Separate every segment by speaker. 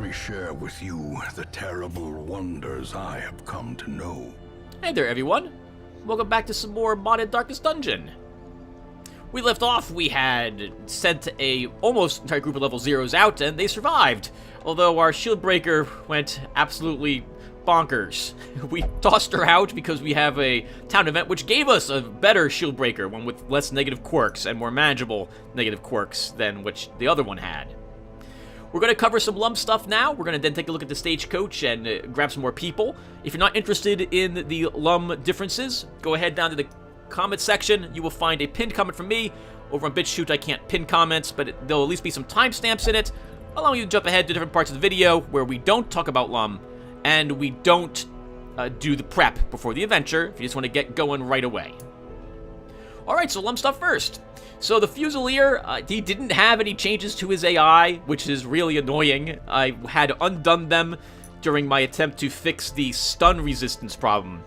Speaker 1: me share with you the terrible wonders I have come to know.
Speaker 2: Hey there, everyone. Welcome back to some more modded Darkest Dungeon. We left off, we had sent a almost entire group of level 0s out, and they survived. Although our shield breaker went absolutely bonkers. We tossed her out because we have a town event which gave us a better shield breaker, one with less negative quirks and more manageable negative quirks than which the other one had. We're going to cover some LUNM stuff now. We're going to then take a look at the stagecoach and grab some more people. If you're not interested in the LUNM differences, go ahead down to the comment section. You will find a pinned comment from me. Over on BitChute, I can't pin comments, but there'll at least be some timestamps in it, allowing you to jump ahead to different parts of the video where we don't talk about LUNM, and we don't do the prep before the adventure, if you just want to get going right away. Alright, so LUNM stuff first. So the Fusilier, he didn't have any changes to his AI, which is really annoying. I had undone them during my attempt to fix the stun resistance problem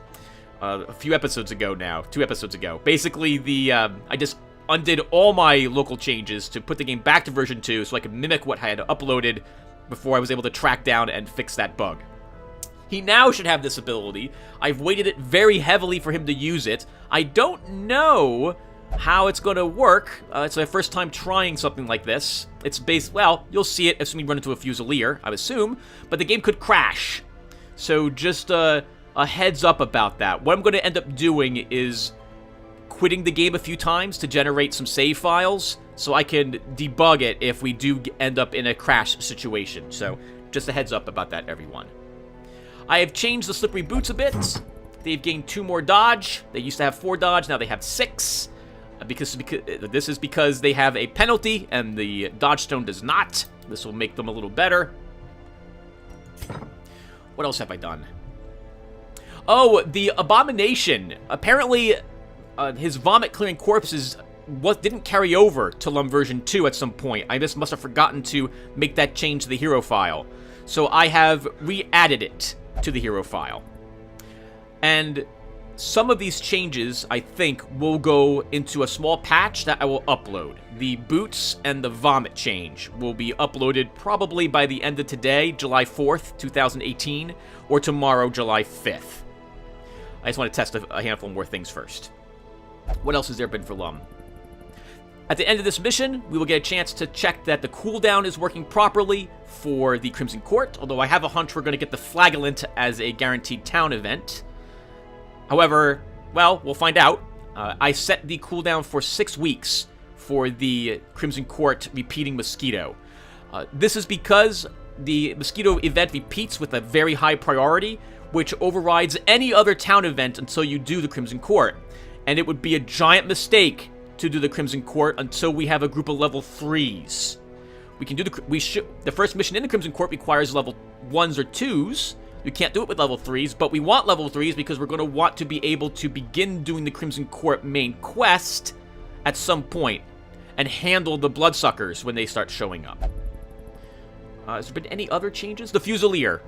Speaker 2: a few episodes ago now, 2 episodes ago. Basically, I just undid all my local changes to put the game back to version 2 so I could mimic what I had uploaded before I was able to track down and fix that bug. He now should have this ability. I've weighted it very heavily for him to use it. I don't know how it's going to work. It's my first time trying something like this. It's based, well, you'll see it as we run into a Fusilier, I assume, but the game could crash. So just a heads up about that. What I'm going to end up doing is quitting the game a few times to generate some save files so I can debug it if we do end up in a crash situation. So just a heads up about that, everyone. I have changed the slippery boots a bit. They've gained 2 more dodge. They used to have 4 dodge, now they have 6. Because this is because they have a penalty and the dodge stone does not. This will make them a little better. What else have I done? Oh, the Abomination. Apparently, his vomit-clearing corpses didn't carry over to LUNM version 2 at some point. I just must have forgotten to make that change to the hero file. So I have re-added it to the hero file. And some of these changes, I think, will go into a small patch that I will upload. The boots and the vomit change will be uploaded probably by the end of today, July 4th, 2018, or tomorrow, July 5th. I just want to test a handful more things first. What else has there been for LUNM? At the end of this mission, we will get a chance to check that the cooldown is working properly for the Crimson Court, although I have a hunch we're going to get the Flagellant as a guaranteed town event. However, well, we'll find out. I set the cooldown for 6 weeks for the Crimson Court repeating Mosquito. This is because the Mosquito event repeats with a very high priority, which overrides any other town event until you do the Crimson Court. And it would be a giant mistake to do the Crimson Court until we have a group of level 3s. We can do the first mission in the Crimson Court requires level 1s or 2s. We can't do it with level 3s, but we want level 3s because we're going to want to be able to begin doing the Crimson Court main quest at some point and handle the Bloodsuckers when they start showing up. Has there been any other changes? The Fusilier.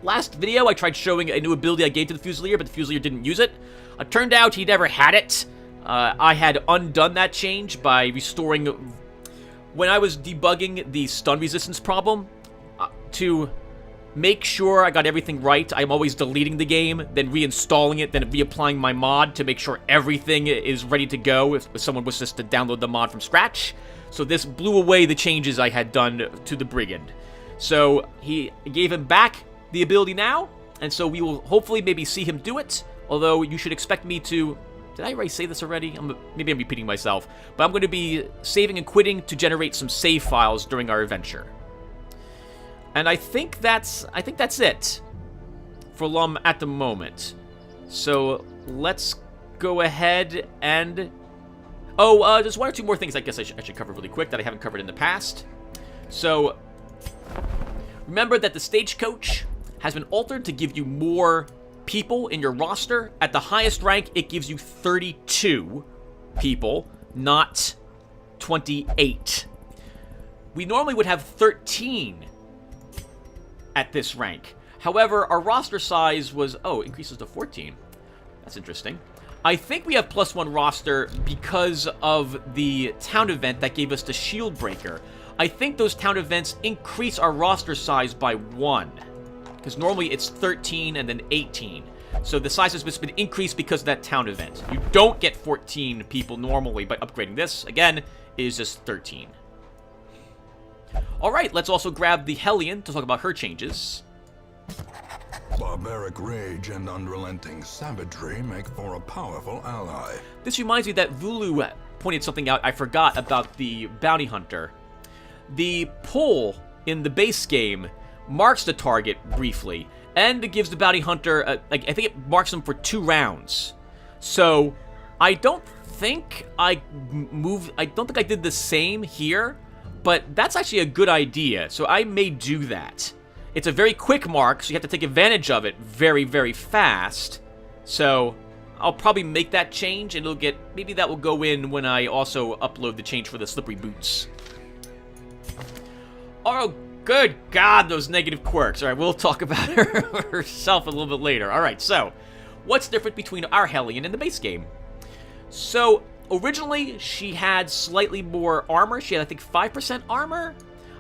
Speaker 2: Last video, I tried showing a new ability I gave to the Fusilier, but the Fusilier didn't use it. It turned out he never had it. I had undone that change by restoring... When I was debugging the stun resistance problem, to make sure I got everything right, I'm always deleting the game, then reinstalling it, then reapplying my mod to make sure everything is ready to go if someone was just to download the mod from scratch. So this blew away the changes I had done to the Brigand. So he gave him back the ability now, and so we will hopefully maybe see him do it, although you should expect me to... Did I already say this already? Maybe I'm repeating myself. But I'm going to be saving and quitting to generate some save files during our adventure. And I think that's it for LUNM at the moment. So let's go ahead and... Oh, there's 1 or 2 more things I guess I should cover really quick that I haven't covered in the past. So remember that the stagecoach has been altered to give you more people in your roster. At the highest rank, it gives you 32 people, not 28. We normally would have 13 at this rank. However, our roster size was... Oh, increases to 14. That's interesting. I think we have +1 roster because of the town event that gave us the shield breaker. I think those town events increase our roster size by 1. Because normally it's 13 and then 18. So the size has just been increased because of that town event. You don't get 14 people normally by upgrading this. Again, it is just 13. Alright, let's also grab the Hellion to talk about her changes.
Speaker 1: Barbaric rage and unrelenting savagery make for a powerful ally.
Speaker 2: This reminds me that Vulu pointed something out I forgot about the Bounty Hunter. The pull in the base game marks the target briefly, and it gives the Bounty Hunter, I think it marks them for 2 rounds. So, I don't think I did the same here, but that's actually a good idea, so I may do that. It's a very quick mark, so you have to take advantage of it very, very fast. So, I'll probably make that change, and maybe that will go in when I also upload the change for the slippery boots. Oh, good God, those negative quirks. Alright, we'll talk about her herself a little bit later. Alright, so, what's different between our Hellion and the base game? So, originally, she had slightly more armor. She had, I think, 5% armor?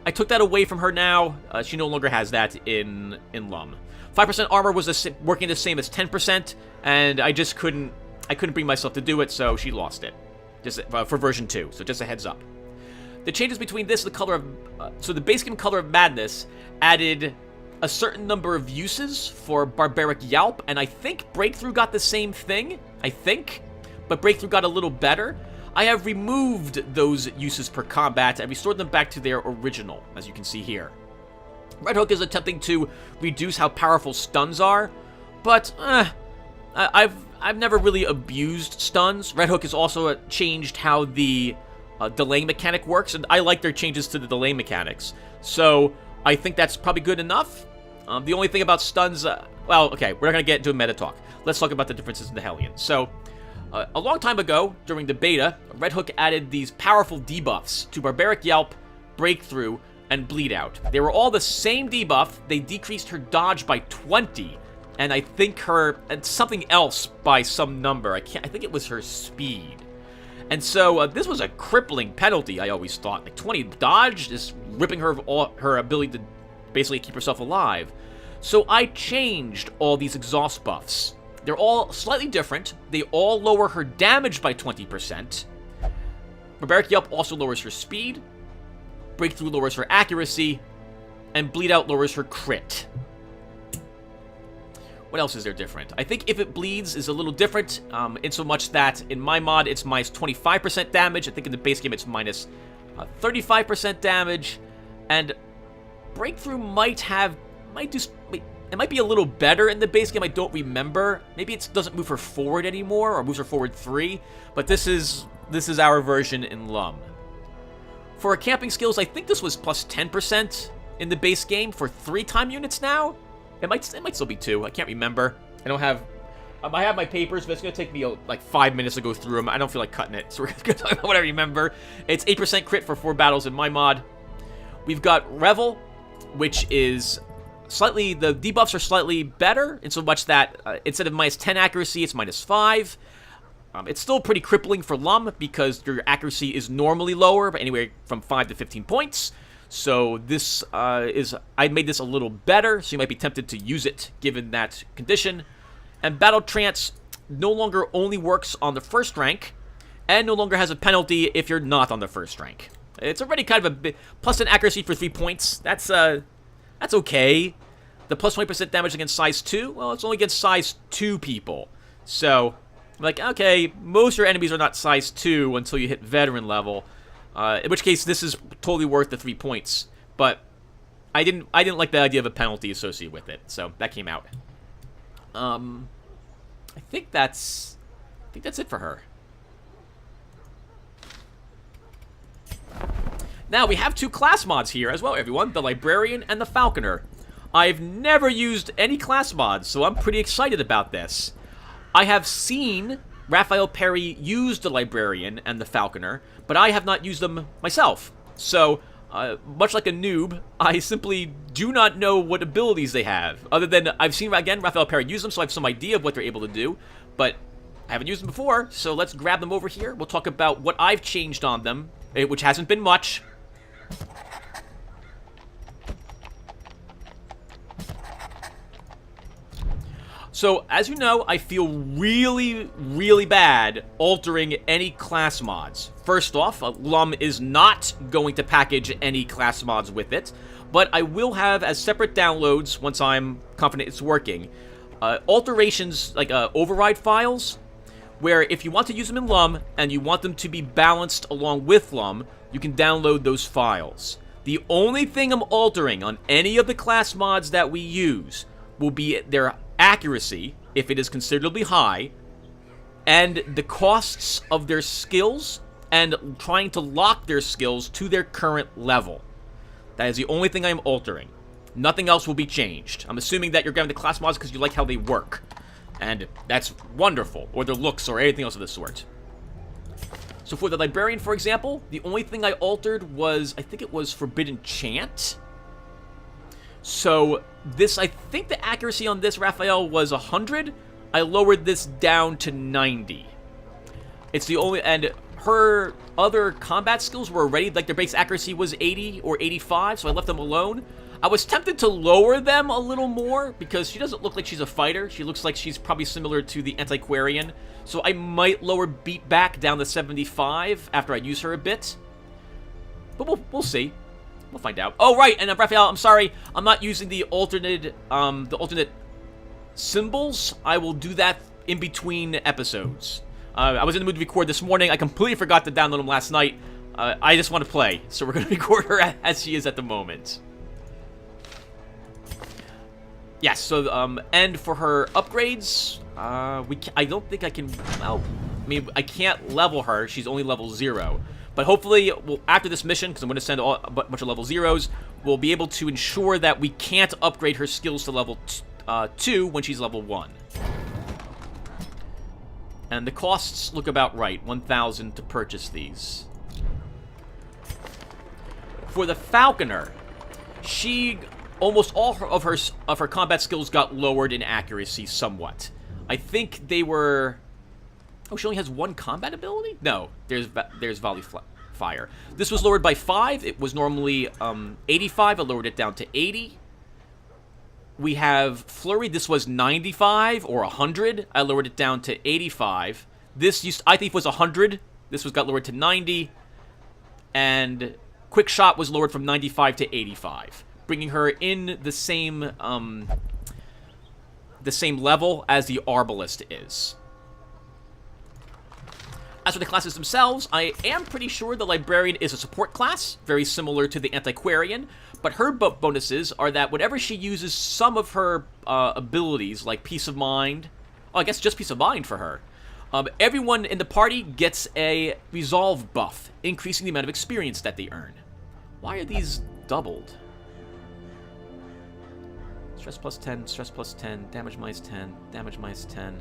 Speaker 2: I took that away from her now. She no longer has that in LUM. 5% armor was working the same as 10%, and I just couldn't bring myself to do it, so she lost it. Just for version 2, so just a heads up. The changes between this and the color of... so the base game Color of Madness added a certain number of uses for Barbaric Yelp, and I think Breakthrough got the same thing. I think. But Breakthrough got a little better. I have removed those uses per combat and restored them back to their original, as you can see here. Red Hook is attempting to reduce how powerful stuns are, but I've never really abused stuns. Red Hook has also changed how the delaying mechanic works, and I like their changes to the delay mechanics. So I think that's probably good enough. The only thing about stuns, well, okay, we're not going to get into a meta talk. Let's talk about the differences in the Hellion. So, a long time ago, during the beta, Red Hook added these powerful debuffs to Barbaric Yelp, Breakthrough, and Bleed Out. They were all the same debuff. They decreased her dodge by 20, and I think and something else by some number. I think it was her speed. And so, this was a crippling penalty, I always thought. Like, 20 dodge is ripping her of her ability to basically keep herself alive. So I changed all these exhaust buffs. They're all slightly different. They all lower her damage by 20%. Barbaric Yelp also lowers her speed. Breakthrough lowers her accuracy. And Bleed Out lowers her crit. What else is there different? I think If It Bleeds is a little different, in so much that in my mod it's minus 25% damage. I think in the base game it's minus 35% damage. And Breakthrough it might be a little better in the base game, I don't remember. Maybe it doesn't move her forward anymore, or moves her forward 3. But this is our version in LUM. For her camping skills, I think this was plus 10% in the base game for 3 time units now. It might still be 2. I can't remember. I have my papers, but it's going to take me like 5 minutes to go through them. I don't feel like cutting it, so we're going to talk about what I remember. It's 8% crit for 4 battles in my mod. We've got Revel, which is the debuffs are slightly better, in so much that instead of minus 10 accuracy, it's minus 5. It's still pretty crippling for LUM, because your accuracy is normally lower, but anywhere from 5 to 15 points. So this I made this a little better, so you might be tempted to use it, given that condition. And Battle Trance no longer only works on the first rank, and no longer has a penalty if you're not on the first rank. It's already kind of a bit, plus an accuracy for 3 points. That's okay. The plus 20% damage against size 2, well, it's only against size 2 people. So, I'm like, okay, most of your enemies are not size 2 until you hit veteran level. In which case, this is totally worth the 3 points. But I didn't like the idea of a penalty associated with it, so that came out. I think that's it for her. Now, we have 2 class mods here as well, everyone. The Librarian and the Falconer. I've never used any class mods, so I'm pretty excited about this. I have seen Raphael Perry use the Librarian and the Falconer, but I have not used them myself. So, much like a noob, I simply do not know what abilities they have. Other than, I've seen, again, Raphael Perry use them, so I have some idea of what they're able to do. But I haven't used them before, so let's grab them over here. We'll talk about what I've changed on them, which hasn't been much. So, as you know, I feel really, really bad altering any class mods. First off, LUM is not going to package any class mods with it, but I will have as separate downloads, once I'm confident it's working, alterations, like override files, where if you want to use them in LUM, and you want them to be balanced along with LUM, you can download those files. The only thing I'm altering on any of the class mods that we use will be their accuracy, if it is considerably high, and the costs of their skills, and trying to lock their skills to their current level. That is the only thing I'm altering. Nothing else will be changed. I'm assuming that you're grabbing the class mods because you like how they work. And that's wonderful. Or their looks, or anything else of the sort. So for the Librarian, for example, the only thing I altered was, I think it was Forbidden Chant. So this, I think the accuracy on this, Raphael, was 100. I lowered this down to 90. It's the only, and her other combat skills were already, like their base accuracy was 80 or 85, so I left them alone. I was tempted to lower them a little more, because she doesn't look like she's a fighter. She looks like she's probably similar to the Antiquarian. So I might lower Beat Back down to 75 after I use her a bit. But we'll see. We'll find out. Oh, right, and Raphael, I'm sorry. I'm not using the alternate symbols. I will do that in between episodes. I was in the mood to record this morning. I completely forgot to download them last night. I just want to play, so we're going to record her as she is at the moment. Yes, so, and for her upgrades, I don't think I can, well, I mean, I can't level her. She's only level 0. But hopefully, after this mission, because I'm going to send a bunch of level 0s, we'll be able to ensure that we can't upgrade her skills to level 2 when she's level 1. And the costs look about right, 1,000 to purchase these. For the Falconer, she, almost all of her combat skills got lowered in accuracy somewhat. I think they were... Oh, she only has 1 combat ability? No, there's Volley Fire. This was lowered by 5. It was normally 85. I lowered it down to 80. We have Flurry. This was 95 or 100. I lowered it down to 85. This I think was 100. This got lowered to 90. And Quick Shot was lowered from 95 to 85, bringing her in the same level as the Arbalist is. As for the classes themselves, I am pretty sure the Librarian is a support class, very similar to the Antiquarian, but her bonuses are that whenever she uses some of her abilities, like Peace of Mind, I guess just Peace of Mind for her, everyone in the party gets a Resolve buff, increasing the amount of experience that they earn. Why are these doubled? Stress plus 10, stress plus 10, damage minus 10, damage minus 10.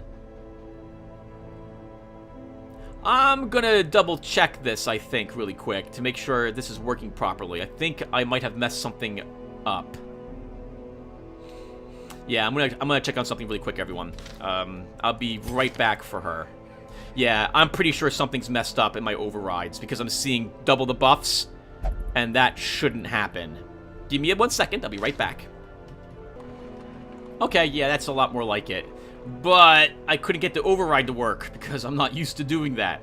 Speaker 2: I'm gonna double check this, I think, really quick, to make sure this is working properly. I think I might have messed something up. Yeah, I'm gonna check on something really quick, everyone. I'll be right back for her. Yeah, I'm pretty sure something's messed up in my overrides, because I'm seeing double the buffs, and that shouldn't happen. Give me 1 second, I'll be right back. Okay, yeah, that's a lot more like it. But I couldn't get the override to work because I'm not used to doing that.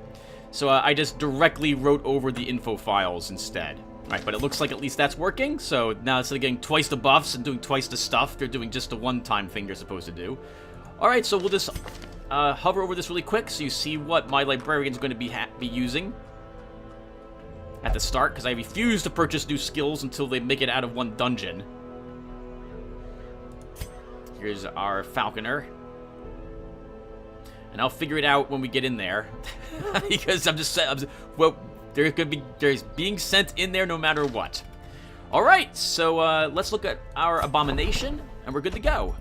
Speaker 2: So I just directly wrote over the info files instead. Alright, but it looks like at least that's working. So now instead of getting twice the buffs and doing twice the stuff, they're doing just the one-time thing they're supposed to do. Alright, so we'll just hover over this really quick so you see what my Librarian's going to be using at the start, because I refuse to purchase new skills until they make it out of one dungeon. Here's our Falconer. And I'll figure it out when we get in there, because well, there's being sent in there no matter what. All right, so let's look at our Abomination, and we're good to go.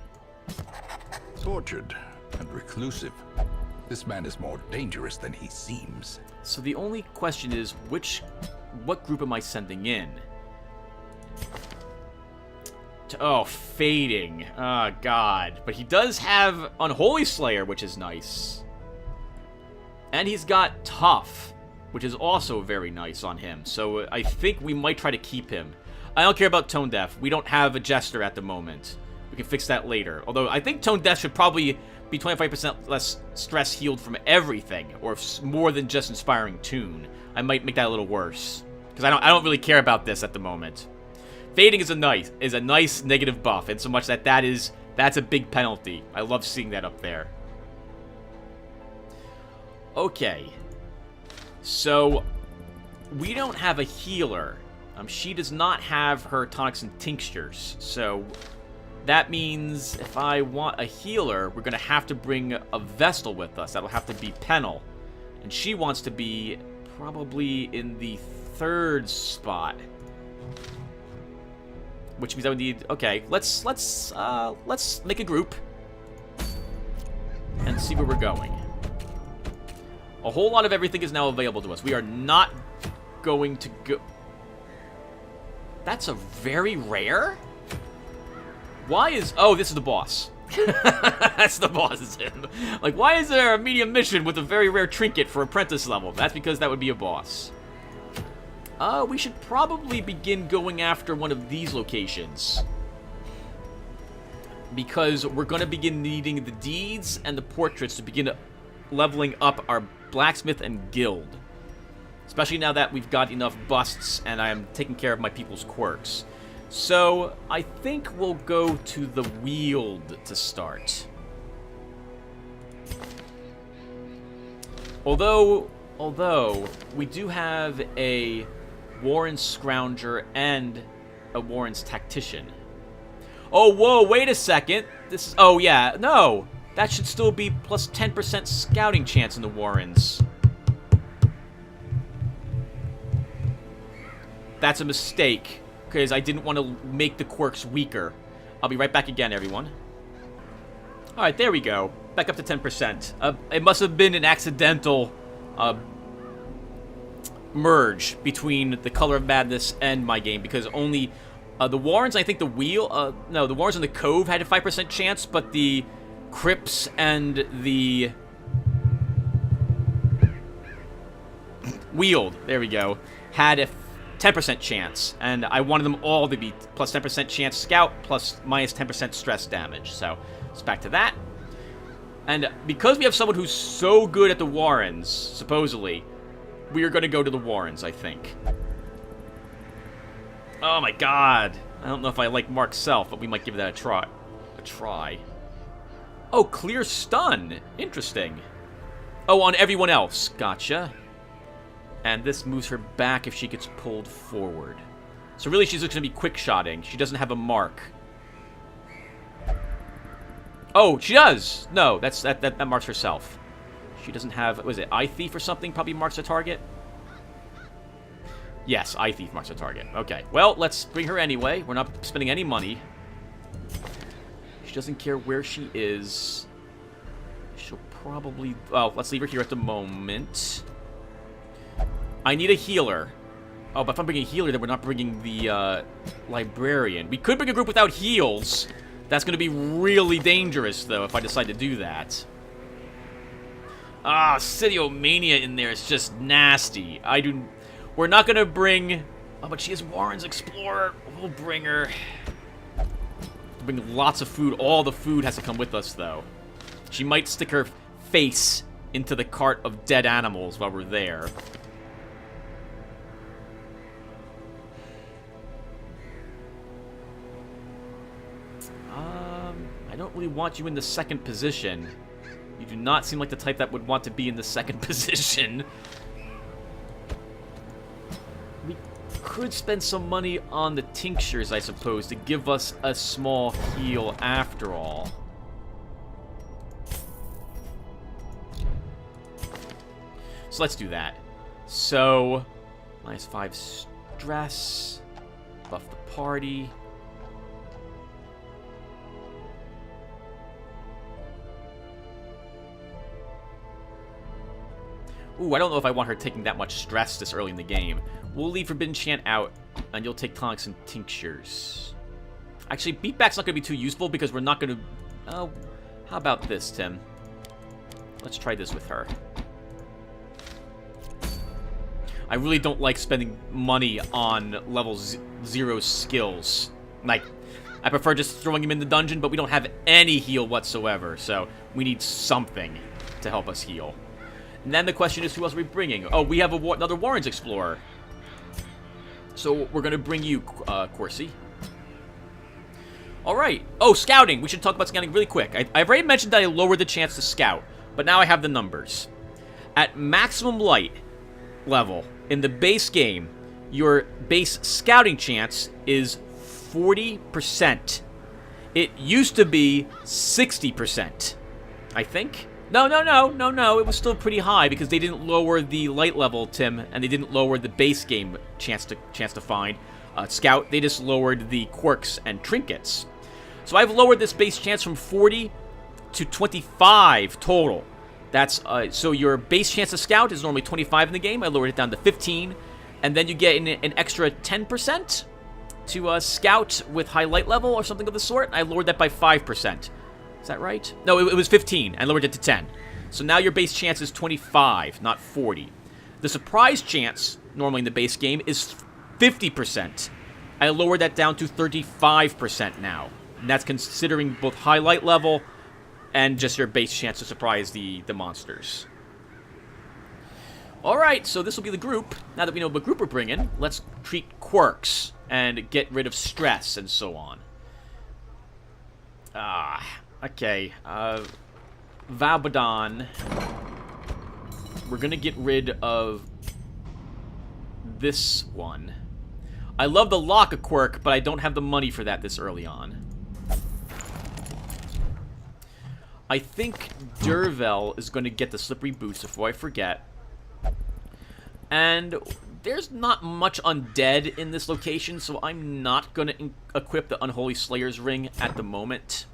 Speaker 1: Tortured and reclusive. This man is more dangerous than he seems.
Speaker 2: So the only question is, what group am I sending in? Oh, Fading. Oh, God. But he does have Unholy Slayer, which is nice. And he's got Tough, which is also very nice on him. So I think we might try to keep him. I don't care about Tone Deaf. We don't have a Jester at the moment. We can fix that later. Although, I think Tone Death should probably be 25% less stress healed from everything, or more than just Inspiring Tune. I might make that a little worse, because I don't really care about this at the moment. Fading is a nice negative buff, and so much that's a big penalty. I love seeing that up there. Okay, so we don't have a healer. She does not have her tonics and tinctures, so that means if I want a healer, we're going to have to bring a Vestal with us. That'll have to be Pennel. And she wants to be probably in the 3rd spot. Which means I would need... Okay, let's make a group. And see where we're going. A whole lot of everything is now available to us. We are not going to go... That's a very rare? Why is... Oh, this is the boss. That's the boss. Like, why is there a medium mission with a very rare trinket for apprentice level? That's because that would be a boss. We should probably begin going after one of these locations. Because we're going to begin needing the deeds and the portraits to begin leveling up our blacksmith and guild. Especially now that we've got enough busts and I am taking care of my people's quirks. So, I think we'll go to the Weald to start. Although we do have a Warren's Scrounger and a Warren's Tactician. Oh, whoa, wait a second. This is... Oh, yeah, no. That should still be plus 10% scouting chance in the Warrens. That's a mistake. Because I didn't want to make the quirks weaker. I'll be right back again, everyone. Alright, there we go. Back up to 10%. It must have been an accidental merge between the Color of Madness and my game. Because only the Warrens, I think the no, the Warrens and the Cove had a 5% chance. But the Crypts and the Weald, there we go, had a 10% chance, and I wanted them all to be plus 10% chance scout, plus minus 10% stress damage. So, it's back to that. And because we have someone who's so good at the Warrens, supposedly, we are going to go to the Warrens, I think. Oh my god. I don't know if I like Mark Self, but we might give that a try. Oh, clear stun. Interesting. Oh, on everyone else. Gotcha. And this moves her back if she gets pulled forward. So really, she's just going to be quick-shotting. She doesn't have a mark. Oh, she does! No, that marks herself. She doesn't have... What is it? Eye Thief or something probably marks a target? Yes, Eye Thief marks a target. Okay, well, let's bring her anyway. We're not spending any money. She doesn't care where she is. She'll probably... Well, let's leave her here at the moment. I need a healer. Oh, but if I'm bringing a healer, then we're not bringing the librarian. We could bring a group without heals. That's going to be really dangerous, though, if I decide to do that. Ah, Sidiomania in there is just nasty. We're not going to bring... Oh, but she is Warren's Explorer. We'll bring her. Bring lots of food. All the food has to come with us, though. She might stick her face into the cart of dead animals while we're there. I don't really want you in the 2nd position. You do not seem like the type that would want to be in the 2nd position. We could spend some money on the tinctures, I suppose, to give us a small heal after all. So let's do that. So, minus 5 stress, buff the party. Ooh, I don't know if I want her taking that much stress this early in the game. We'll leave Forbidden Chant out, and you'll take tonics and tinctures. Actually, Beatback's not going to be too useful because we're not going to... Oh, how about this, Tim? Let's try this with her. I really don't like spending money on level 0 skills. Like, I prefer just throwing him in the dungeon, but we don't have any heal whatsoever, so we need something to help us heal. And then the question is, who else are we bringing? Oh, we have another Warrens Explorer. So we're going to bring you, Corsi. Alright. Oh, scouting. We should talk about scouting really quick. I've already mentioned that I lowered the chance to scout, but now I have the numbers. At maximum light level in the base game, your base scouting chance is 40%. It used to be 60%, I think. No. It was still pretty high because they didn't lower the light level, Tim, and they didn't lower the base game chance to find scout. They just lowered the quirks and trinkets. So I've lowered this base chance from 40 to 25 total. That's so your base chance to scout is normally 25 in the game. I lowered it down to 15, and then you get an extra 10% to scout with high light level or something of the sort. I lowered that by 5%. Is that right? No, it was 15. I lowered it to 10. So now your base chance is 25, not 40. The surprise chance, normally in the base game, is 50%. I lowered that down to 35% now. And that's considering both high light level and just your base chance to surprise the monsters. Alright, so this will be the group. Now that we know what group we're bringing, let's treat quirks and get rid of stress and so on. Okay. Valbadon. We're gonna get rid of this one. I love the lock a quirk, but I don't have the money for that this early on. I think Durvel is going to get the slippery boots before I forget. And there's not much undead in this location, so I'm not going to equip the Unholy Slayer's Ring at the moment.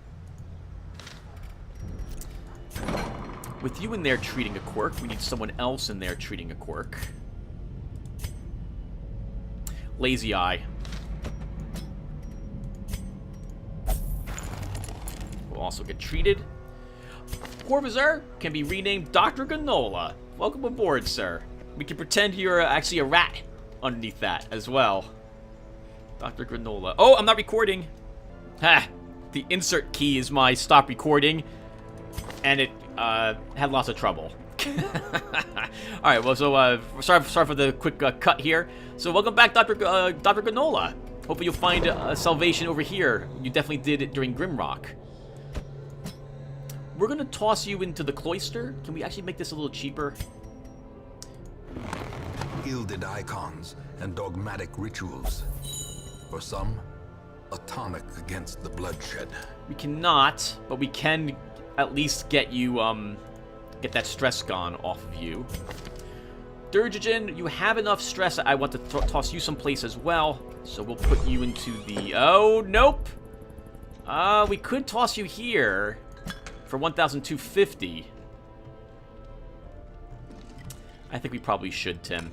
Speaker 2: With you in there treating a quirk, we need someone else in there treating a quirk. Lazy Eye. Will also get treated. Corvizor can be renamed Dr. Granola. Welcome aboard, sir. We can pretend you're actually a rat underneath that as well. Dr. Granola. Oh, I'm not recording. Ha! The insert key is my stop recording, and it had lots of trouble. Alright, well, so sorry for the quick cut here. So welcome back, Dr. Granola. Hopefully you'll find salvation over here. You definitely did it during Grimrock. We're going to toss you into the cloister. Can we actually make this a little cheaper?
Speaker 1: Gilded icons and dogmatic rituals. For some, a tonic against the bloodshed.
Speaker 2: We cannot, but we can at least get you, get that stress gone off of you. Durgigen, you have enough stress. I want to toss you someplace as well. So we'll put you into the... Oh, nope. We could toss you here for 1,250. I think we probably should, Tim.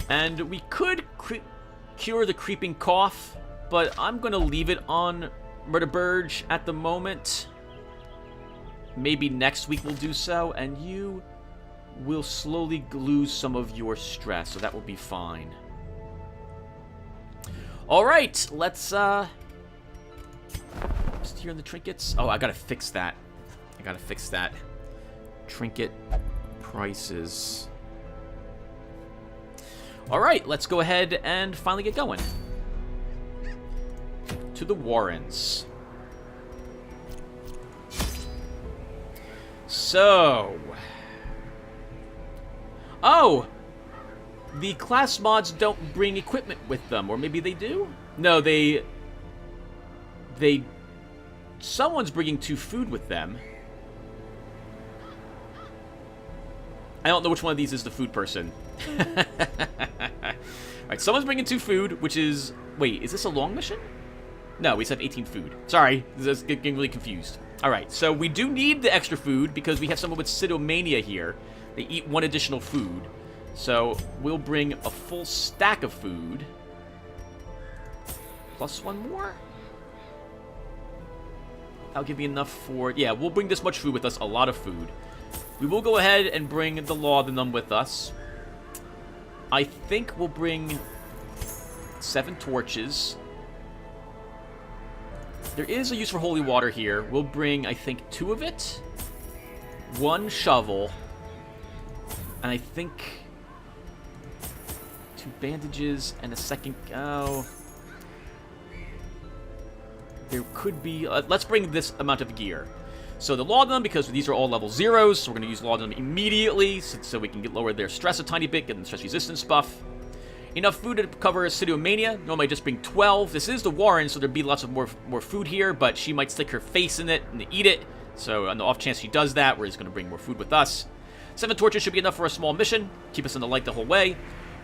Speaker 2: And we could cure the creeping cough, but I'm going to leave it on Murderburge at the moment. Maybe next week we'll do so, and you will slowly lose some of your stress, so that will be fine. Alright, let's, just here in the trinkets. Oh, I gotta fix that. Trinket prices. Alright, let's go ahead and finally get going. To the Warrens. So... Oh! The class mods don't bring equipment with them, or maybe they do? No, they... Someone's bringing 2 food with them. I don't know which one of these is the food person. Alright, someone's bringing 2 food, which is... Wait, is this a long mission? No, we just have 18 food. Sorry, this is getting really confused. Alright, so we do need the extra food because we have someone with Cytomania here. They eat 1 additional food. So we'll bring a full stack of food. Plus 1 more? That'll give me enough for... Yeah, we'll bring this much food with us. A lot of food. We will go ahead and bring the LUNM with us. I think we'll bring 7 torches. There is a use for holy water here. We'll bring, I think, 2 of it. 1 shovel. And I think 2 bandages and a second... Oh. There could be... let's bring this amount of gear. So the LUNM, because these are all level 0s, so we're going to use LUNM immediately so we can lower their stress a tiny bit, get them stress resistance buff. Enough food to cover Sidiomania. Normally I just bring 12. This is the Warren, so there'd be lots of more food here, but she might stick her face in it and eat it. So on the off chance she does that, we're just going to bring more food with us. 7 torches should be enough for a small mission. Keep us in the light the whole way.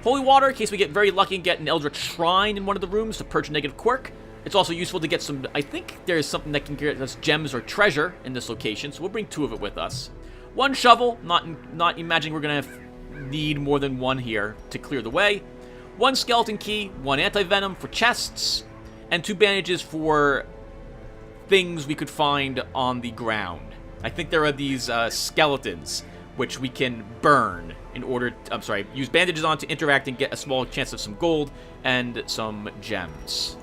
Speaker 2: Holy water, in case we get very lucky and get an Eldritch Shrine in one of the rooms to purge negative quirk. It's also useful to get some... I think there's something that can get us gems or treasure in this location, so we'll bring 2 of it with us. 1 shovel, not imagining we're going to need more than 1 here to clear the way. 1 skeleton key, 1 anti-venom for chests, and 2 bandages for things we could find on the ground. I think there are these skeletons, which we can burn in order to, use bandages on to interact and get a small chance of some gold and some gems.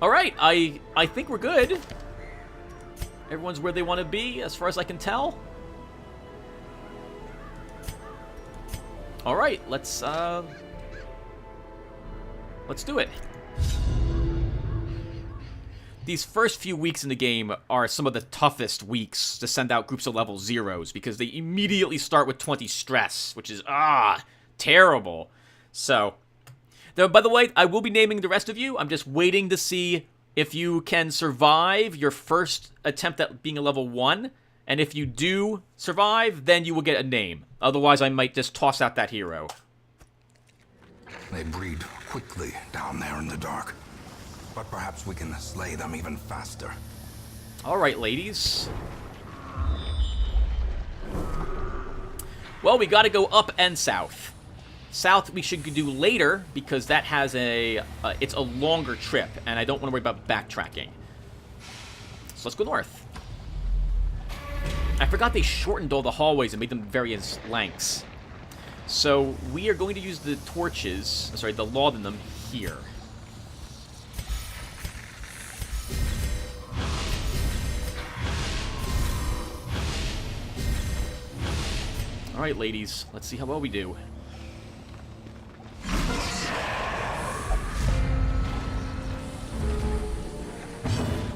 Speaker 2: Alright, I think we're good. Everyone's where they want to be, as far as I can tell. Alright, let's do it. These first few weeks in the game are some of the toughest weeks to send out groups of level 0s, because they immediately start with 20 stress, which is, terrible. So... by the way, I will be naming the rest of you. I'm just waiting to see if you can survive your first attempt at being a level 1. And if you do survive, then you will get a name. Otherwise, I might just toss out that hero.
Speaker 1: They breed quickly down there in the dark. But perhaps we can slay them even faster.
Speaker 2: Alright, ladies. Well, we gotta go up and south. South we should do later, because that has it's a longer trip, and I don't want to worry about backtracking. So let's go north. I forgot they shortened all the hallways and made them various lengths. So we are going to use the torches, the LUNM here. Alright, ladies, let's see how well we do.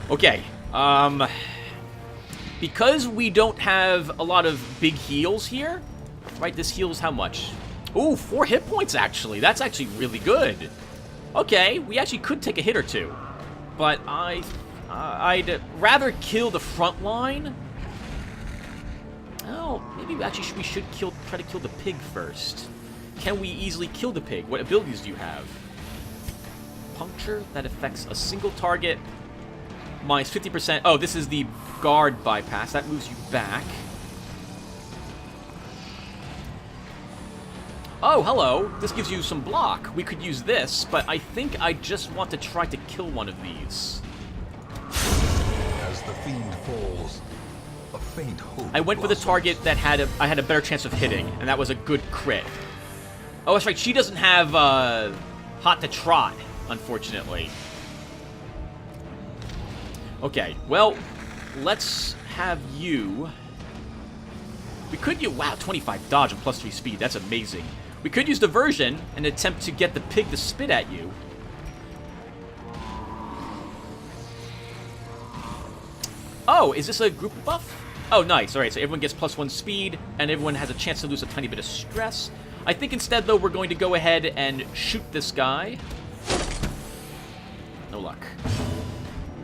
Speaker 2: Okay, because we don't have a lot of big heals here, right, this heals how much? Ooh, 4 hit points, actually. That's actually really good. Okay, we actually could take a hit or 2, but I'd rather kill the front line. Oh, maybe we should try to kill the pig first. Can we easily kill the pig? What abilities do you have? Puncture, that affects a single target. Minus 50%. Oh, this is the guard bypass. That moves you back. Oh, hello. This gives you some block. We could use this, but I think I just want to try to kill one of these.
Speaker 1: As the fiend falls, a faint hope
Speaker 2: I went for the target that I had a better chance of hitting, and that was a good crit. Oh, that's right. She doesn't have hot to trot, unfortunately. Okay, well, let's have you... We could use... Wow, 25 dodge and +3 speed. That's amazing. We could use diversion and attempt to get the pig to spit at you. Oh, is this a group buff? Oh, nice. Alright, so everyone gets +1 speed, and everyone has a chance to lose a tiny bit of stress. I think instead, though, we're going to go ahead and shoot this guy. No luck.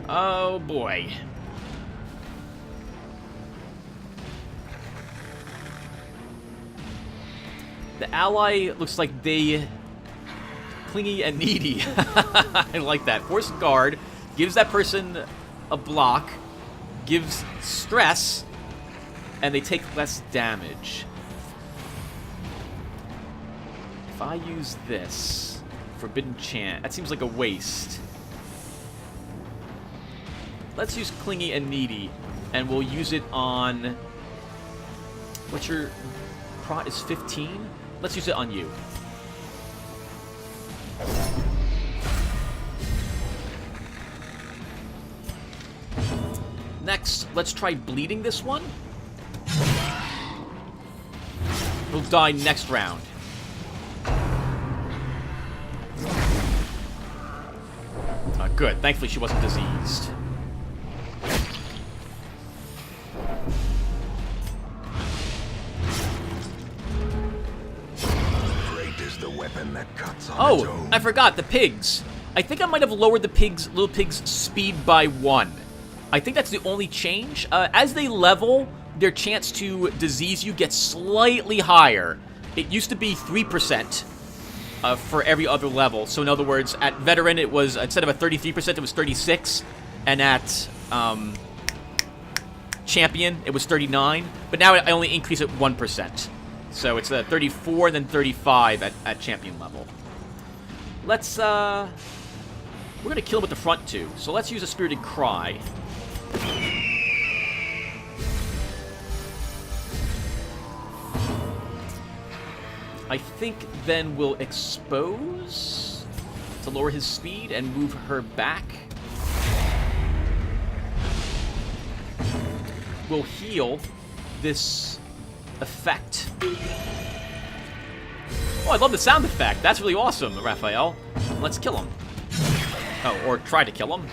Speaker 2: Oh, boy. The ally looks like they... Clingy and needy. I like that. Forced guard gives that person a block, gives stress, and they take less damage. If I use this, Forbidden Chant, that seems like a waste. let's use Clingy and Needy, and we'll use it on... What's your... Prot is 15? Let's use it on you. Next, let's try bleeding this one. He'll die next round. Good. Thankfully, she wasn't diseased.
Speaker 1: Great is the weapon that cuts on its own.
Speaker 2: I forgot the pigs. I think I might have lowered the little pig's speed by 1. I think that's the only change. As they level, their chance to disease you gets slightly higher. It used to be 3%. For every other level. So in other words, at Veteran it was, instead of a 33%, it was 36. And at Champion, it was 39. But now I only increase it 1%. So it's 34 and then 35 at Champion level. Let's, we're going to kill him with the front two. So let's use a Spirited Cry. I think then we'll expose to lower his speed and move her back. We'll heal this effect. Oh, I love the sound effect. That's really awesome, Raphael. Let's kill him. Oh, or try to kill him.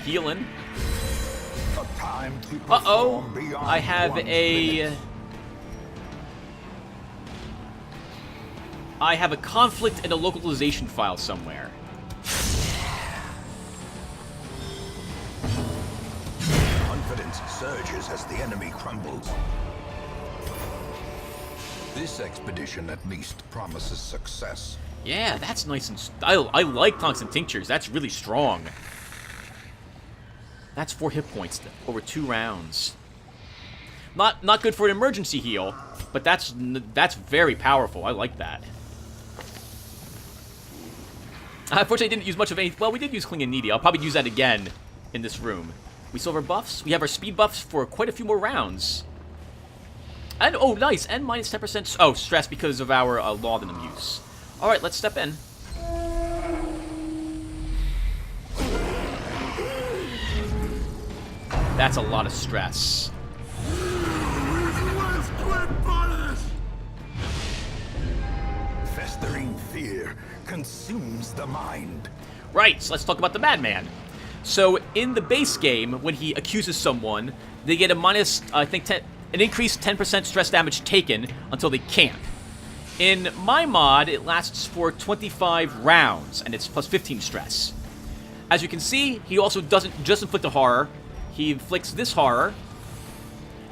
Speaker 2: Healing. Uh-oh. I have a conflict in a localization file somewhere.
Speaker 1: Confidence surges as the enemy crumbles. This expedition at least promises success.
Speaker 2: Yeah, that's nice and... I like Tungsten Tinctures. That's really strong. That's 4 hit points over 2 rounds. Not good for an emergency heal, but that's very powerful. I like that. Unfortunately, I didn't use much of any... Well, we did use Cling and Needy. I'll probably use that again in this room. We still have our buffs. We have our speed buffs for quite a few more rounds. And, oh, nice. And minus 10%... Oh, stress because of our laudanum use. All right, let's step in. That's a lot of stress.
Speaker 1: Festering fear consumes the mind.
Speaker 2: Right, so let's talk about the Madman. So in the base game, when he accuses someone, they get a minus, I think, an increased 10% stress damage taken until they camp. In my mod, it lasts for 25 rounds, and it's plus 15 stress. As you can see, he also doesn't just inflict a horror. He inflicts this horror,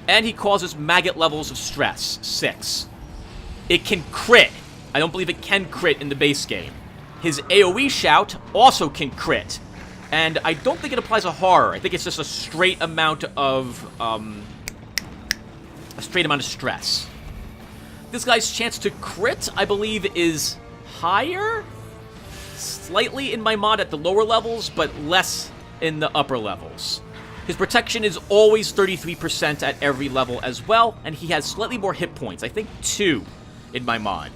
Speaker 2: and he causes maggot levels of stress, 6. It can crit. I don't believe it can crit in the base game. His AoE shout also can crit, and I don't think it applies a horror. I think it's just a straight amount of stress. This guy's chance to crit, I believe, is higher, slightly in my mod at the lower levels, but less in the upper levels. His protection is always 33% at every level as well, and he has slightly more hit points. I think 2 in my mod.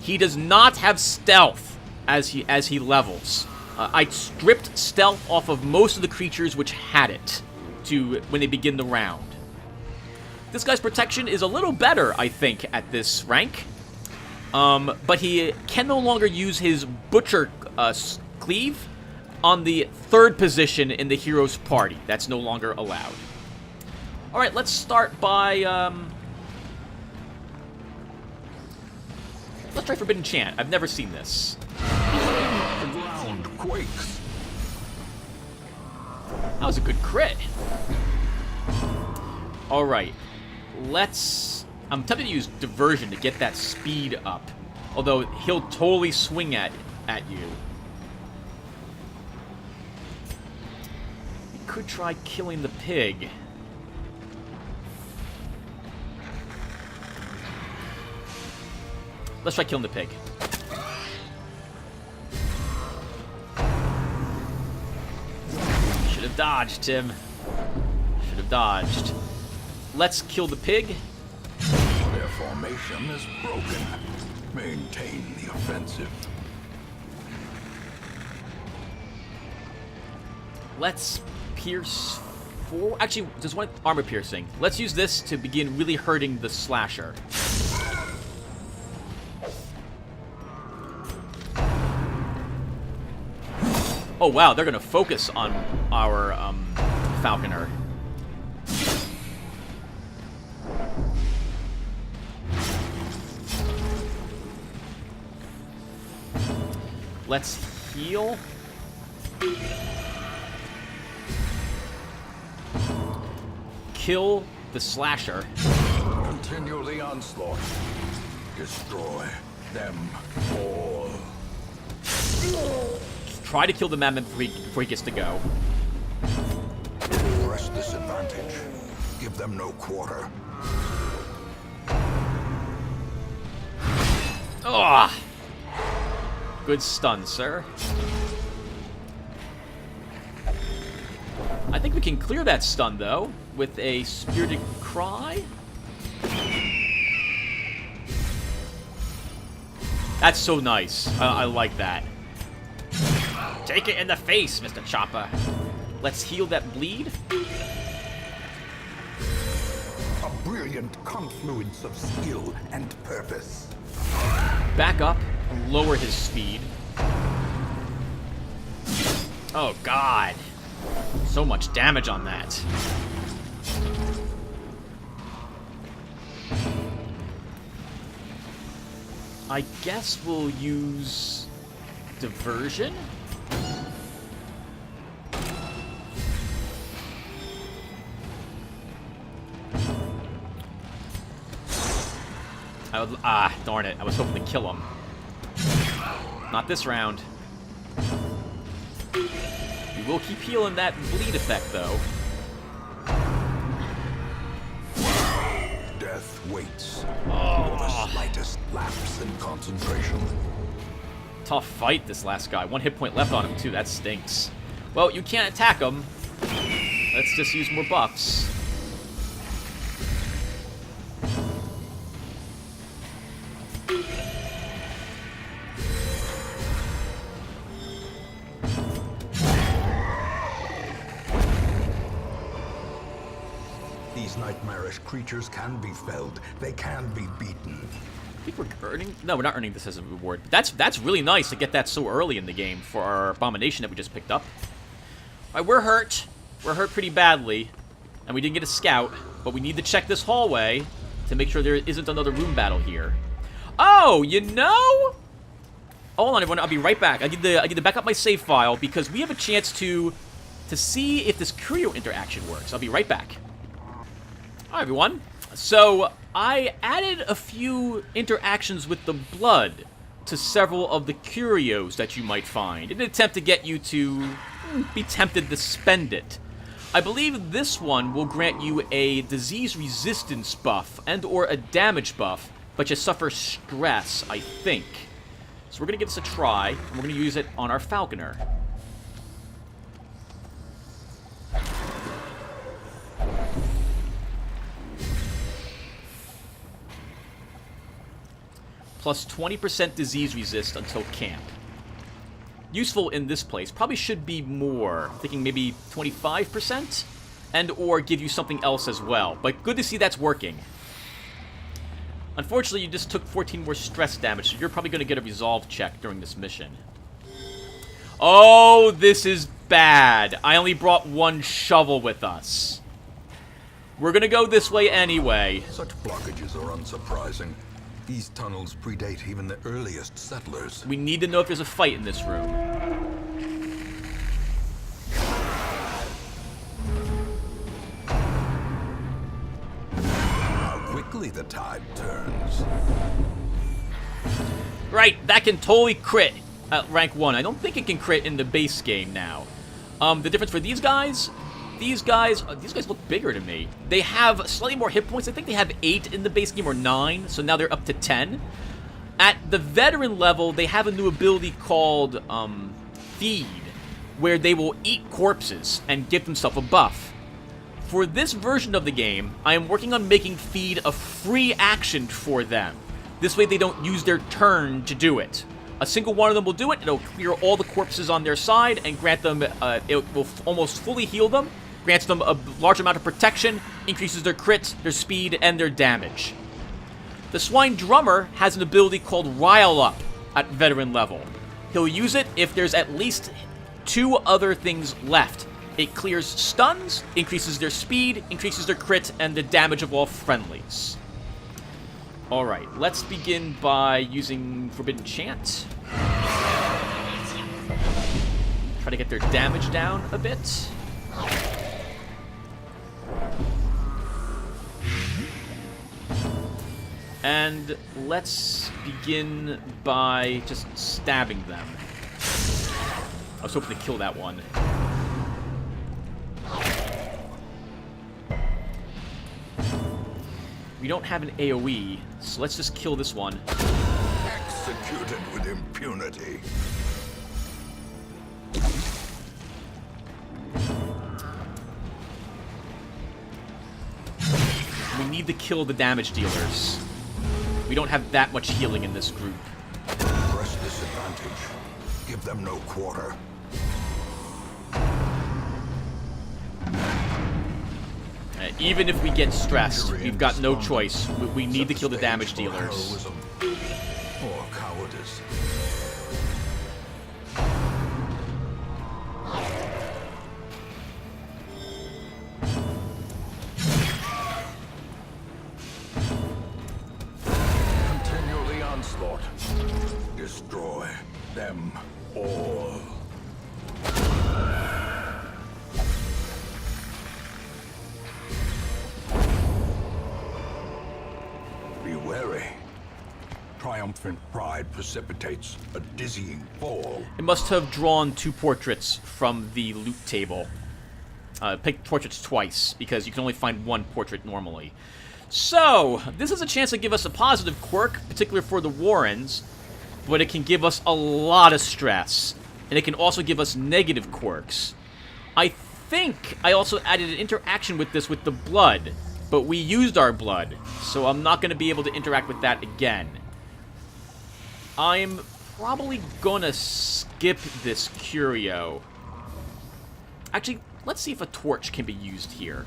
Speaker 2: He does not have stealth as he levels. I stripped stealth off of most of the creatures which had it when they begin the round. This guy's protection is a little better, I think, at this rank. But he can no longer use his Butcher Cleave on the 3rd position in the hero's party. That's no longer allowed. Alright, let's start by... let's try Forbidden Chant. I've never seen this.
Speaker 1: The ground quakes.
Speaker 2: That was a good crit. Alright, let's... I'm tempted to use Diversion to get that speed up. Although, he'll totally swing at you. could try killing the pig. Let's try killing the pig. Should have dodged, Tim. Should have dodged. Let's kill the pig.
Speaker 1: Their formation is broken. Maintain the offensive.
Speaker 2: Let's pierce forward. Actually, there's one armor piercing. Let's use this to begin really hurting the slasher. Oh wow, they're gonna focus on our falconer. Let's heal. Kill the slasher.
Speaker 1: Continue the onslaught. Destroy them all.
Speaker 2: Try to kill the madman before he gets to go.
Speaker 1: Press this advantage. Give them no quarter.
Speaker 2: Ah! Good stun, sir. I think we can clear that stun, though, with a Spirited Cry. That's so nice. I like that. Take it in the face, Mr. Chopper. Let's heal that bleed.
Speaker 1: A brilliant confluence of skill and purpose.
Speaker 2: Back up and lower his speed. Oh, God. So much damage on that. I guess we'll use diversion. Darn it. I was hoping to kill him. Not this round. We will keep healing that bleed effect, though.
Speaker 1: Death waits.
Speaker 2: Oh.
Speaker 1: For the slightest lapse in concentration.
Speaker 2: Tough fight, this last guy. 1 hit point left on him, too. That stinks. Well, you can't attack him. Let's just use more buffs.
Speaker 1: These nightmarish creatures can be felled. They can be beaten.
Speaker 2: I think we're earning... No, we're not earning this as a reward. But that's really nice to get that so early in the game for our abomination that we just picked up. All right, we're hurt. We're hurt pretty badly. And we didn't get a scout. But we need to check this hallway to make sure there isn't another room battle here. Oh, you know... Hold on, everyone. I'll be right back. I need to back up my save file because we have a chance to see if this curio interaction works. I'll be right back. Hi, everyone. So, I added a few interactions with the blood to several of the curios that you might find in an attempt to get you to be tempted to spend it. I believe this one will grant you a disease resistance buff and or a damage buff, but you suffer stress, I think. So we're going to give this a try, and we're going to use it on our falconer. Plus 20% disease resist until camp. Useful in this place. Probably should be more. I'm thinking maybe 25%? And or give you something else as well. But good to see that's working. Unfortunately, you just took 14 more stress damage, so you're probably going to get a resolve check during this mission. Oh, this is bad. I only brought one shovel with us. We're going to go this way anyway.
Speaker 1: Such blockages are unsurprising. These tunnels predate even the earliest settlers.
Speaker 2: We need to know if there's a fight in this room.
Speaker 1: How quickly the tide turns.
Speaker 2: Right, that can totally crit at rank 1. I don't think it can crit in the base game now. The difference for these guys, these guys look bigger to me. They have slightly more hit points. I think they have 8 in the base game or 9, so now they're up to 10. At the veteran level, they have a new ability called Feed, where they will eat corpses and give themselves a buff. For this version of the game, I am working on making Feed a free action for them. This way they don't use their turn to do it. A single one of them will do it, it'll clear all the corpses on their side and grant them, it will almost fully heal them, grants them a large amount of protection, increases their crit, their speed, and their damage. The Swine Drummer has an ability called Rile Up at veteran level. He'll use it if there's at least 2 other things left. It clears stuns, increases their speed, increases their crit, and the damage of all friendlies. Alright, let's begin by using Forbidden Chant. Try to get their damage down a bit. And let's begin by just stabbing them. I was hoping to kill that one. We don't have an AoE, so let's just kill this one.
Speaker 1: Executed with impunity.
Speaker 2: We need to kill the damage dealers. We don't have that much healing in this group.
Speaker 1: Press disadvantage. Give them no quarter.
Speaker 2: Even if we get stressed, we've got no choice. We need to kill the damage dealers.
Speaker 1: Or cowardice. Continue the onslaught. Destroy them all. Be wary. Triumphant pride precipitates a dizzying fall.
Speaker 2: It must have drawn 2 portraits from the loot table. Pick portraits twice, because you can only find 1 portrait normally. So, this is a chance to give us a positive quirk, particularly for the Warrens, but it can give us a lot of stress. And it can also give us negative quirks. I think I also added an interaction with this with the blood, but we used our blood, so I'm not going to be able to interact with that again. I'm probably gonna skip this curio. Actually, let's see if a torch can be used here.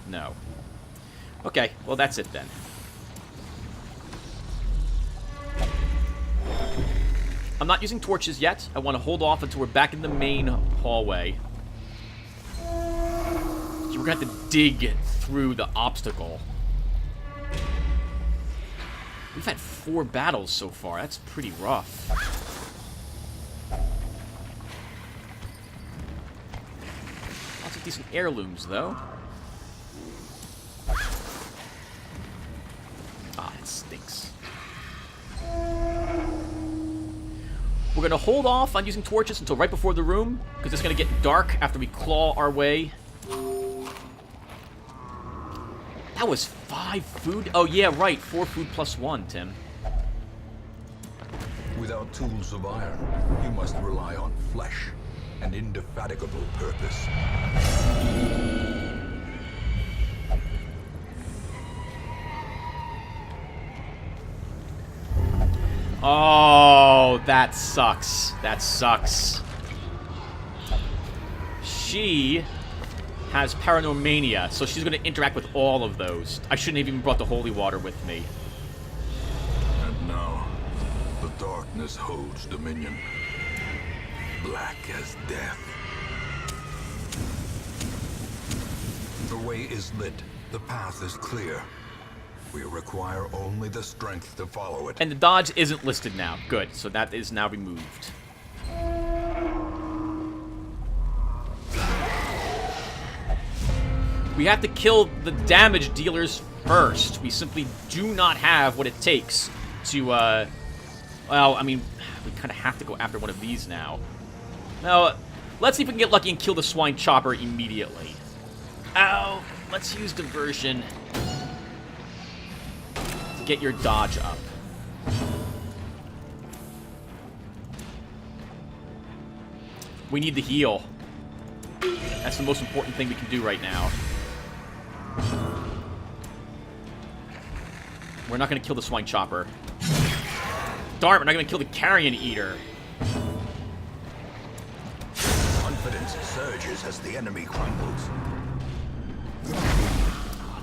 Speaker 2: No. Okay, well that's it then. I'm not using torches yet. I want to hold off until we're back in the main hallway. So we're gonna have to dig through the obstacle. We've had 4 battles so far. That's pretty rough. Lots of decent heirlooms, though. Ah, it stinks. We're going to hold off on using torches until right before the room, because it's going to get dark after we claw our way. That was 5 food? Oh, yeah, right. 4 food plus 1, Tim.
Speaker 1: Without tools of iron, you must rely on flesh and indefatigable purpose.
Speaker 2: Oh, that sucks. That sucks. She has Paranormania, so she's going to interact with all of those. I shouldn't have even brought the holy water with me.
Speaker 1: And now, the darkness holds dominion. Black as death. The way is lit. The path is clear. We require only the strength to follow it.
Speaker 2: And the dodge isn't listed now. Good, so that is now removed. We have to kill the damage dealers first. We simply do not have what it takes to, well, I mean, we kind of have to go after one of these now. Now, Let's see if we can get lucky and kill the swine chopper immediately. Ow! Let's use diversion to get your dodge up. We need the heal. That's the most important thing we can do right now. We're not going to kill the swine chopper. Darn, we're not going to kill the carrion eater.
Speaker 1: Confidence surges as the enemy crumbles.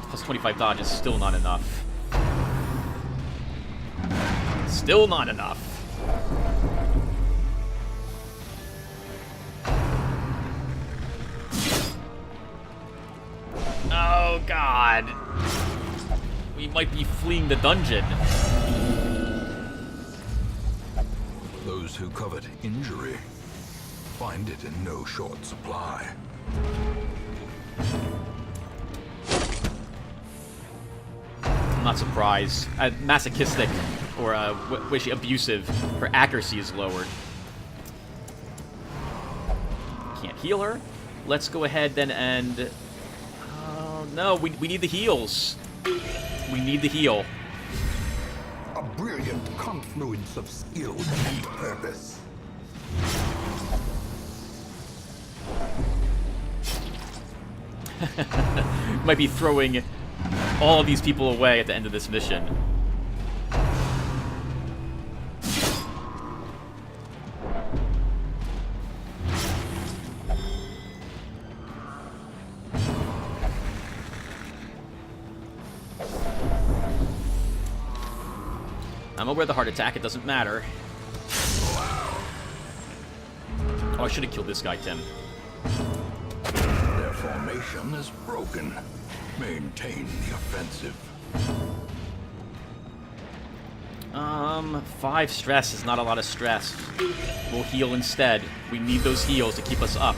Speaker 2: Plus 25 dodge is still not enough. Still not enough. Oh, God. We might be fleeing the dungeon.
Speaker 1: Those who covet injury find it in no short supply.
Speaker 2: I'm not surprised. Masochistic or wishy abusive. Her accuracy is lowered. Can't heal her. Let's go ahead then and... Oh, no, we need the heals. We need the heal.
Speaker 1: A brilliant confluence of skill and purpose.
Speaker 2: Might be throwing all of these people away at the end of this mission. I'm aware of the heart attack, it doesn't matter. Oh, I should have killed this guy, Tim.
Speaker 1: Their formation is broken. Maintain the offensive.
Speaker 2: 5 stress is not a lot of stress. We'll heal instead. We need those heals to keep us up.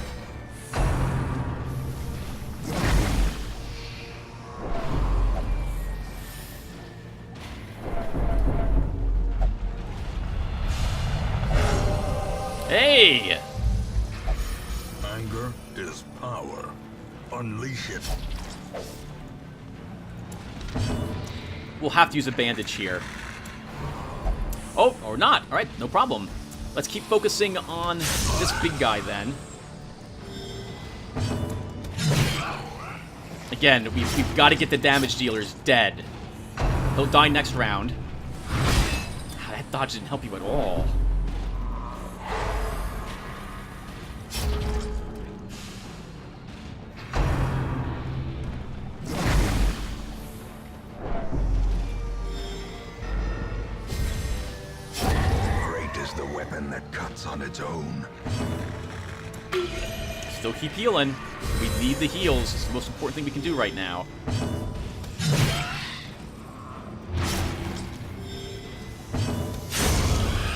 Speaker 2: Hey!
Speaker 1: Anger is power. Unleash it.
Speaker 2: We'll have to use a bandage here. Oh, or not. All right, no problem. Let's keep focusing on this big guy then. Again, we've got to get the damage dealers dead. He'll die next round. That dodge didn't help you at all.
Speaker 1: The weapon that cuts on its own.
Speaker 2: Still keep healing. We need the heals. It's the most important thing we can do right now.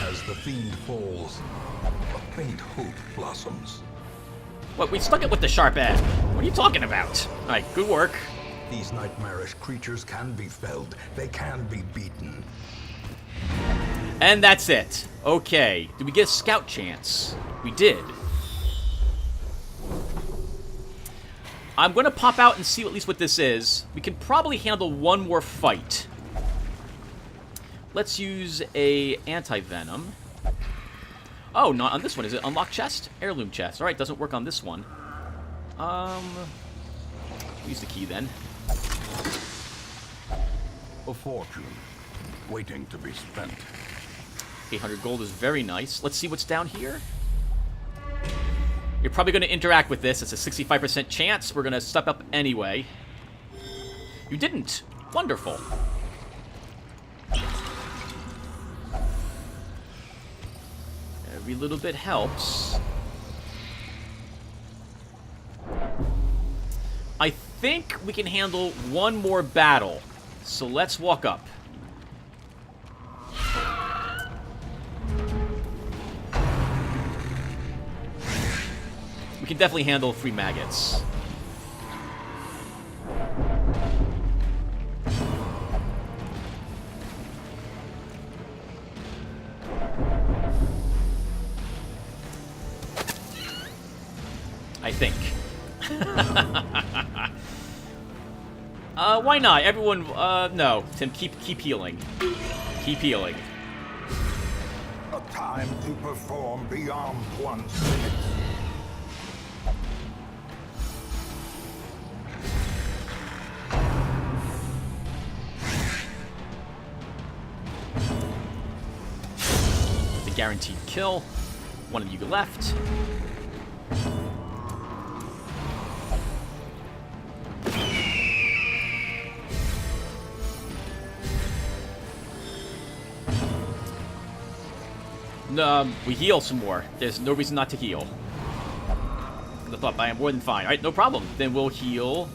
Speaker 1: As the fiend falls, a faint hope blossoms.
Speaker 2: What, we stuck it with the sharp end. What are you talking about? Alright, good work.
Speaker 1: These nightmarish creatures can be felled. They can be beaten.
Speaker 2: And that's it. Okay. Did we get a scout chance? We did. I'm going to pop out and see at least what this is. We can probably handle one more fight. Let's use a anti-venom. Oh, not on this one. Is it unlock chest? Heirloom chest. Alright, doesn't work on this one. Use the key then.
Speaker 1: A fortune waiting to be spent.
Speaker 2: 800 gold is very nice. Let's see what's down here. You're probably going to interact with this. It's a 65% chance. We're going to step up anyway. You didn't. Wonderful. Every little bit helps. I think we can handle one more battle. So let's walk up. We can definitely handle 3 maggots. think. Why not? Everyone, no. Tim, keep healing. Keep healing.
Speaker 3: A time to perform beyond one's limits.
Speaker 2: The guaranteed kill. One of you left. We heal some more. There's no reason not to heal. I am more than fine. Alright, no problem. Then we'll heal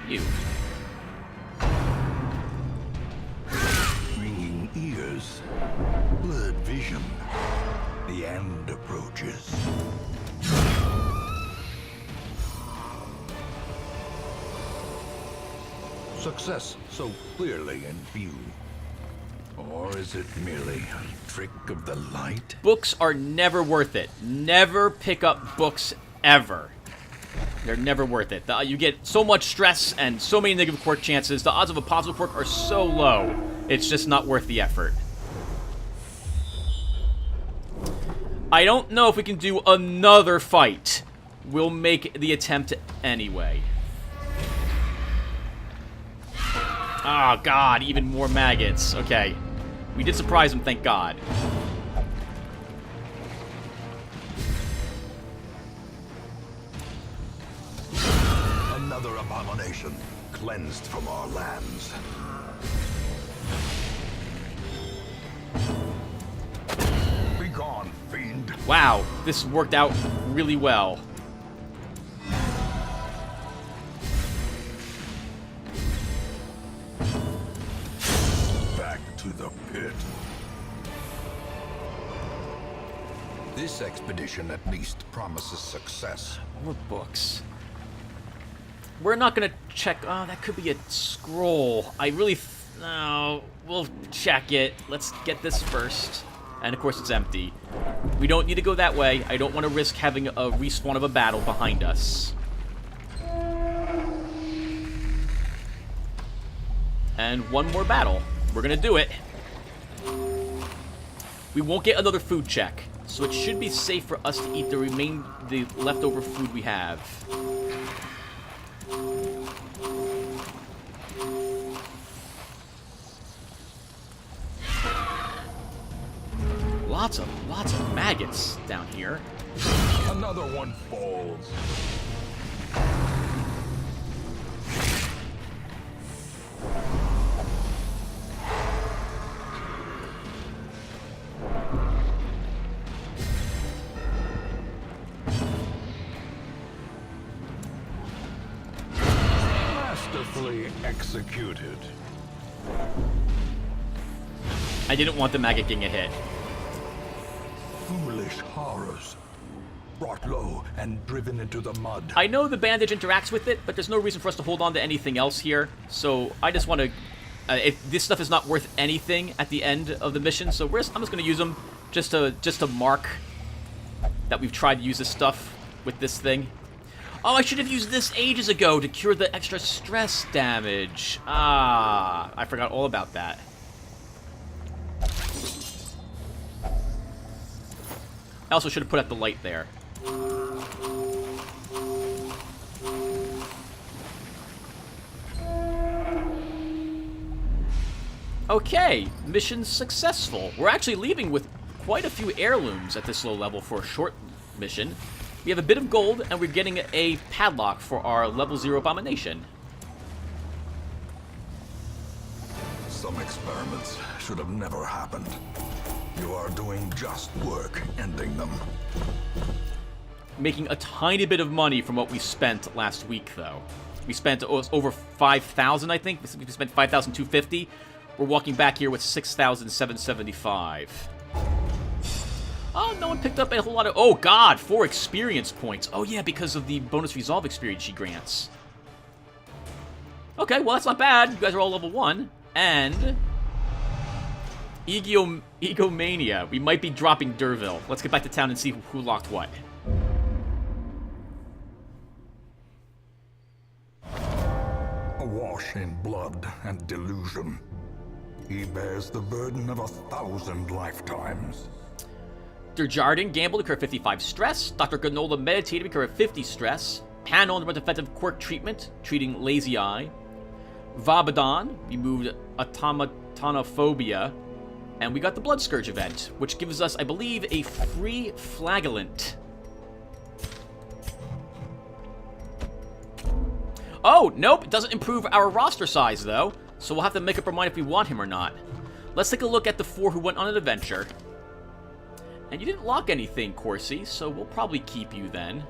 Speaker 2: you.
Speaker 3: Ringing ears, blurred vision. The end approaches. Success so clearly in view. Or is it merely a trick of the light?
Speaker 2: Books are never worth it. Never pick up books ever. They're never worth it. You get so much stress and so many negative quirk chances. The odds of a positive quirk are so low. It's just not worth the effort. I don't know if we can do another fight. We'll make the attempt anyway. Oh, God, even more maggots. Okay. We did surprise him, thank God.
Speaker 3: Another abomination cleansed from our lands. Begone, fiend.
Speaker 2: Wow, this worked out really well.
Speaker 3: Back to the pit. This expedition at least promises success.
Speaker 2: More books. We're not gonna check. Oh, that could be a scroll. I really. No, we'll check it. Let's get this first. And of course, it's empty. We don't need to go that way. I don't want to risk having a respawn of a battle behind us. And one more battle. We're gonna do it. We won't get another food check, so it should be safe for us to eat the leftover food we have. Lots of maggots down here.
Speaker 3: Another one falls. Masterfully executed.
Speaker 2: I didn't want the maggot getting a hit.
Speaker 3: Foolish horrors. Brought low and driven into the mud.
Speaker 2: I know the bandage interacts with it, but there's no reason for us to hold on to anything else here. So I just want to... if this stuff is not worth anything at the end of the mission, so I'm just going to use them just to mark that we've tried to use this stuff with this thing. Oh, I should have used this ages ago to cure the extra stress damage. Ah, I forgot all about that. I also should have put up the light there. Okay, mission successful. We're actually leaving with quite a few heirlooms at this low level for a short mission. We have a bit of gold, and we're getting a padlock for our level 0 abomination.
Speaker 3: Some experiments should have never happened. You are doing just work, ending them.
Speaker 2: Making a tiny bit of money from what we spent last week, though. We spent over 5,000, I think. We spent 5,250. We're walking back here with 6,775. Oh, no one picked up a whole lot of... Oh, God, 4 experience points. Oh, yeah, because of the bonus resolve experience she grants. Okay, well, that's not bad. You guys are all level 1. And... Egomania. We might be dropping Derville. Let's get back to town and see who locked what.
Speaker 3: awash in blood and delusion. He bears the burden of 1,000 lifetimes.
Speaker 2: Dr. Jardin gambled, incur 55 stress. Dr. Granola meditated, incur 50 stress. Pan on the defensive quirk treatment, treating lazy eye. Vabadon removed automatonophobia. And we got the Blood Scourge event, which gives us, I believe, a free flagellant. Oh, nope, it doesn't improve our roster size, though. So we'll have to make up our mind if we want him or not. Let's take a look at the 4 who went on an adventure. And you didn't lock anything, Corsi, so we'll probably keep you then.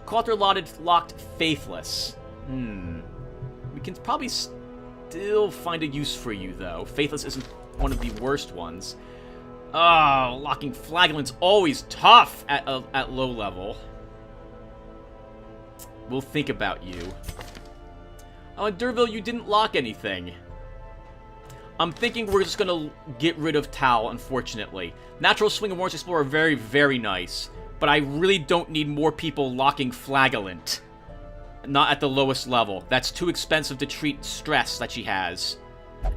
Speaker 2: Coulter locked Faithless. We can probably still find a use for you, though. Faithless isn't one of the worst ones. Oh, locking Flagellant's always tough at low level. We'll think about you. Oh, and Derville, you didn't lock anything. I'm thinking we're just gonna get rid of Tal, unfortunately. Natural Swing and Warrants Explorer are very, very nice. But I really don't need more people locking Flagellant. Not at the lowest level. That's too expensive to treat stress that she has.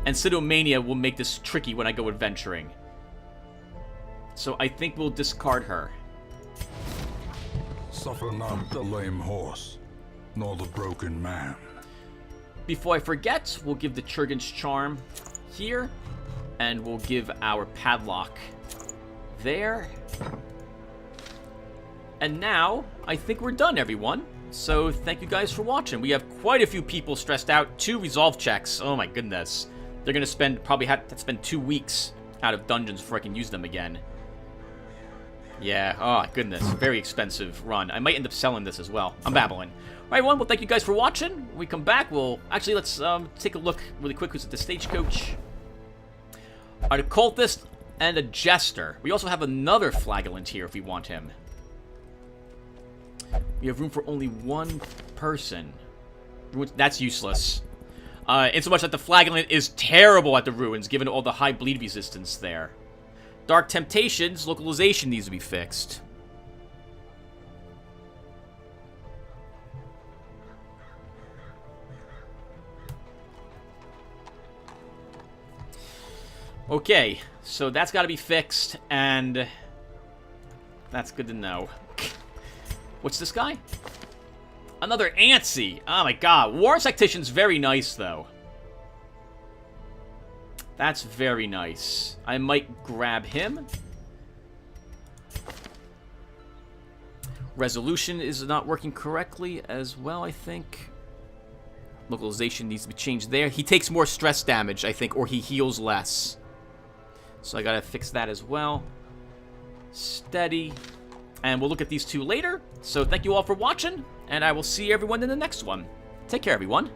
Speaker 2: And Cytomania will make this tricky when I go adventuring. So I think we'll discard her.
Speaker 3: Suffer not the lame horse, nor the broken man.
Speaker 2: Before I forget, we'll give the Churgan's Charm here. And we'll give our Padlock there. And now, I think we're done, everyone. So, thank you guys for watching. We have quite a few people stressed out. 2 resolve checks. Oh my goodness. They're gonna probably have to spend 2 weeks out of dungeons before I can use them again. Yeah, oh goodness. Very expensive run. I might end up selling this as well. I'm babbling. Alright, everyone, well, thank you guys for watching. When we come back, actually, let's take a look really quick who's at the stagecoach. A Cultist and a Jester. We also have another Flagellant here if we want him. We have room for only 1 person. That's useless. In so much that the Flagellant is terrible at the ruins, given all the high bleed resistance there. Dark Temptations, localization needs to be fixed. Okay, so that's got to be fixed, and that's good to know. What's this guy? Another Antsy. Oh my god. Warrants Tactician's very nice, though. That's very nice. I might grab him. Resolution is not working correctly as well, I think. Localization needs to be changed there. He takes more stress damage, I think, or he heals less. So I gotta fix that as well. Steady. And we'll look at these 2 later. So thank you all for watching, and I will see everyone in the next one. Take care, everyone.